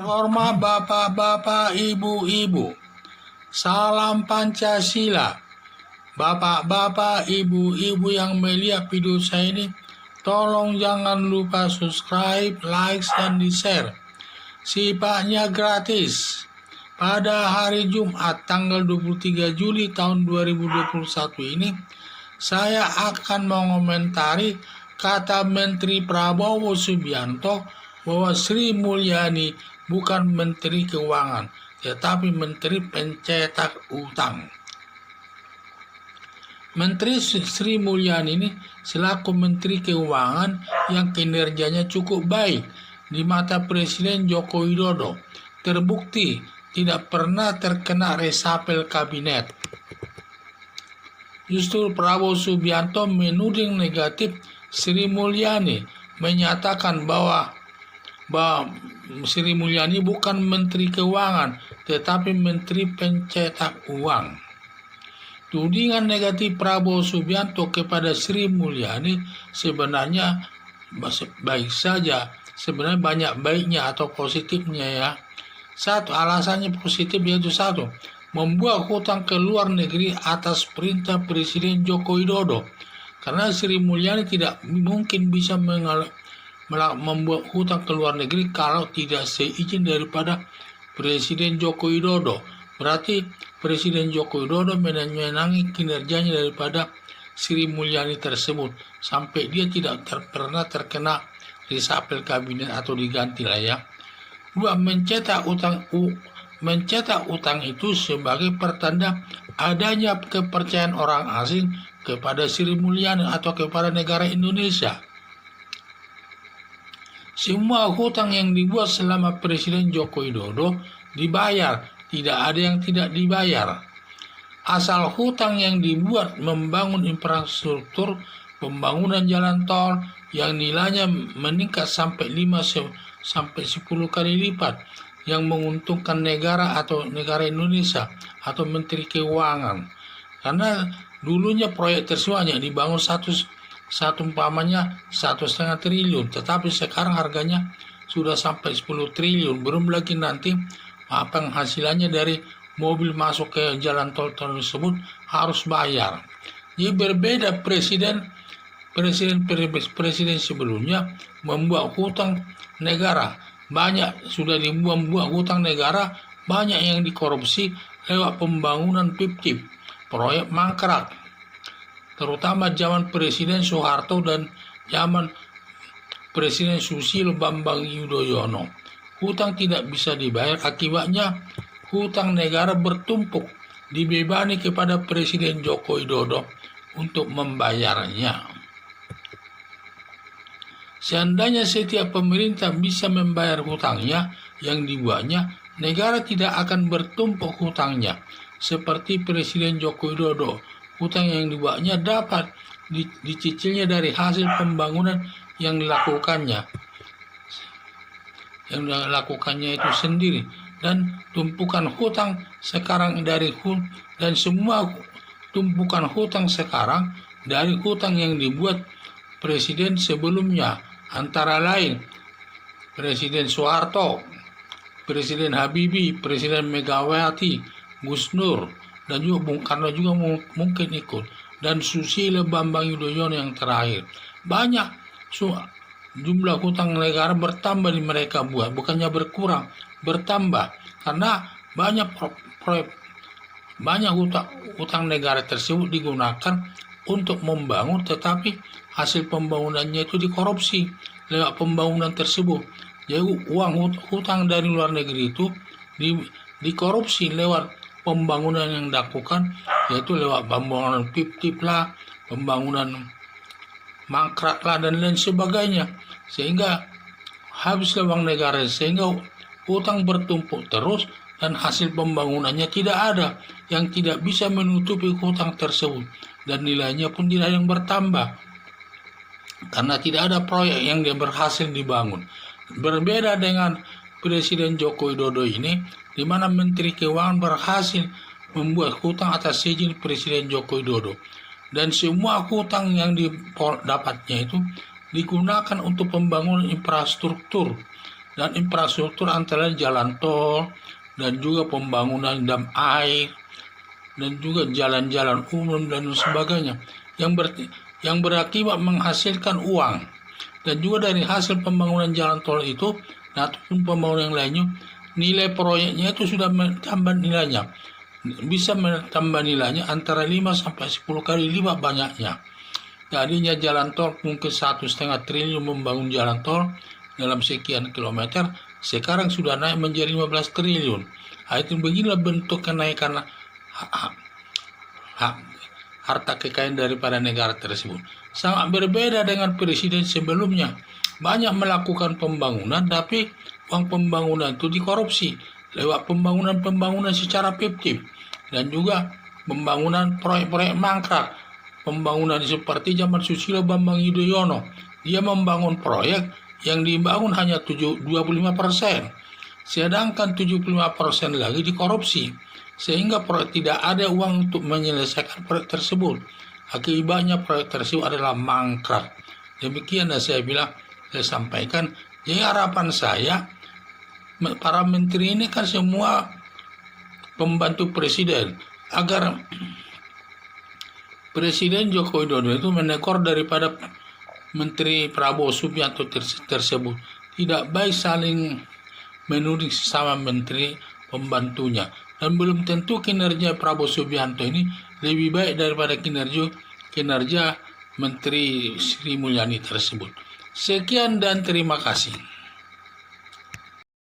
Hormat bapak-bapak, ibu-ibu, salam Pancasila. Bapak-bapak, ibu-ibu yang melihat video saya ini, tolong jangan lupa subscribe, like, dan di-share. Sifatnya gratis. Pada hari Jumat tanggal 23 Juli tahun 2021 ini, saya akan mengomentari kata Menteri Prabowo Subianto bahwa Sri Mulyani bukan Menteri Keuangan, tetapi Menteri Pencetak Utang. Menteri Sri Mulyani ini selaku Menteri Keuangan yang kinerjanya cukup baik di mata Presiden Joko Widodo, terbukti tidak pernah terkena resapel kabinet. Justru Prabowo Subianto menuding negatif Sri Mulyani, menyatakan bahwa Sri Mulyani bukan Menteri Keuangan, tetapi Menteri Pencetak Uang. Tudingan negatif Prabowo Subianto kepada Sri Mulyani sebenarnya baik saja, sebenarnya banyak baiknya atau positifnya ya. Satu, alasannya positif yaitu satu, membuat hutang ke luar negeri atas perintah Presiden Joko Widodo. Karena Sri Mulyani tidak mungkin bisa membuat hutang ke luar negeri kalau tidak seizin daripada Presiden Joko Widodo. Berarti Presiden Joko Widodo menyenangi kinerjanya daripada Sri Mulyani tersebut sampai dia tidak pernah terkena resapel kabinet atau diganti lah ya. Dua, mencetak utang itu sebagai pertanda adanya kepercayaan orang asing kepada Sri Mulyani atau kepada negara Indonesia. Semua hutang yang dibuat selama Presiden Joko Widodo dibayar, tidak ada yang tidak dibayar. Asal hutang yang dibuat membangun infrastruktur, pembangunan jalan tol yang nilainya meningkat sampai 5-10 kali lipat, yang menguntungkan negara atau negara Indonesia atau Menteri Keuangan. Karena dulunya proyek tersebut hanya dibangun satu umpamanya 1,5 triliun, tetapi sekarang harganya sudah sampai 10 triliun. Belum lagi nanti penghasilannya dari mobil masuk ke jalan tol tersebut harus bayar. Jadi berbeda presiden sebelumnya membuat hutang negara. Banyak sudah membuat hutang negara, banyak yang dikorupsi lewat pembangunan PIP, proyek mangkrak. Terutama zaman Presiden Soeharto dan zaman Presiden Susilo Bambang Yudhoyono. Hutang tidak bisa dibayar, akibatnya hutang negara bertumpuk, dibebani kepada Presiden Joko Widodo untuk membayarnya. Seandainya setiap pemerintah bisa membayar hutangnya yang dibuatnya, negara tidak akan bertumpuk hutangnya. Seperti Presiden Joko Widodo, hutang yang dibuatnya dapat dicicilnya dari hasil pembangunan yang dilakukannya. Yang dilakukannya itu sendiri. Dan tumpukan hutang sekarang dan semua tumpukan hutang sekarang dari hutang yang dibuat presiden sebelumnya, antara lain Presiden Soeharto, Presiden Habibie, Presiden Megawati, Gus Nur, dan juga Bung Karno juga mungkin ikut, dan Susilo Bambang Yudhoyono yang terakhir. Banyak jumlah hutang negara bertambah di mereka buat, bukannya berkurang, bertambah, karena banyak hutang negara tersebut digunakan untuk membangun, tetapi hasil pembangunannya itu dikorupsi lewat pembangunan tersebut. Jadi uang hutang dari luar negeri itu dikorupsi lewat pembangunan yang dilakukan, yaitu lewat pembangunan PIP lah, pembangunan mangkrak lah, dan lain sebagainya, sehingga habislah uang negara, sehingga hutang bertumpuk terus dan hasil pembangunannya tidak ada, yang tidak bisa menutupi hutang tersebut, dan nilainya pun tidak yang bertambah karena tidak ada proyek yang berhasil dibangun. Berbeda dengan Presiden Joko Widodo ini, di mana Menteri Keuangan berhasil membuat hutang atas izin Presiden Joko Widodo, dan semua hutang yang didapatnya itu digunakan untuk pembangunan infrastruktur dan infrastruktur antara lain jalan tol dan juga pembangunan dam air dan juga jalan-jalan umum dan sebagainya yang berakibat menghasilkan uang. Dan juga dari hasil pembangunan jalan tol itu ataupun pembangunan yang lainnya, nilai proyeknya itu sudah tambah nilainya, bisa menambah nilainya antara 5 sampai 10 kali lipat banyaknya. Tadinya jalan tol mungkin 1,5 triliun membangun jalan tol dalam sekian kilometer, sekarang sudah naik menjadi 15 triliun. Itu beginilah bentuk kenaikan harta kekayaan daripada negara tersebut. Sangat berbeda dengan presiden sebelumnya. Banyak melakukan pembangunan, tapi uang pembangunan itu dikorupsi lewat pembangunan secara fiktif dan juga pembangunan proyek-proyek mangkrak. Pembangunan seperti zaman Susilo Bambang Yudhoyono, dia membangun proyek yang dibangun hanya 25%, sedangkan 75% lagi dikorupsi, sehingga proyek tidak ada uang untuk menyelesaikan proyek tersebut. Akibatnya proyek tersebut adalah mangkrak. Demikian saya sampaikan. Jadi harapan saya, para menteri ini kan semua pembantu presiden, agar Presiden Joko Widodo itu menegur daripada Menteri Prabowo Subianto tersebut. Tidak baik saling menuding sesama menteri pembantunya. Dan belum tentu kinerja Prabowo Subianto ini lebih baik daripada kinerja Menteri Sri Mulyani tersebut. Sekian dan terima kasih.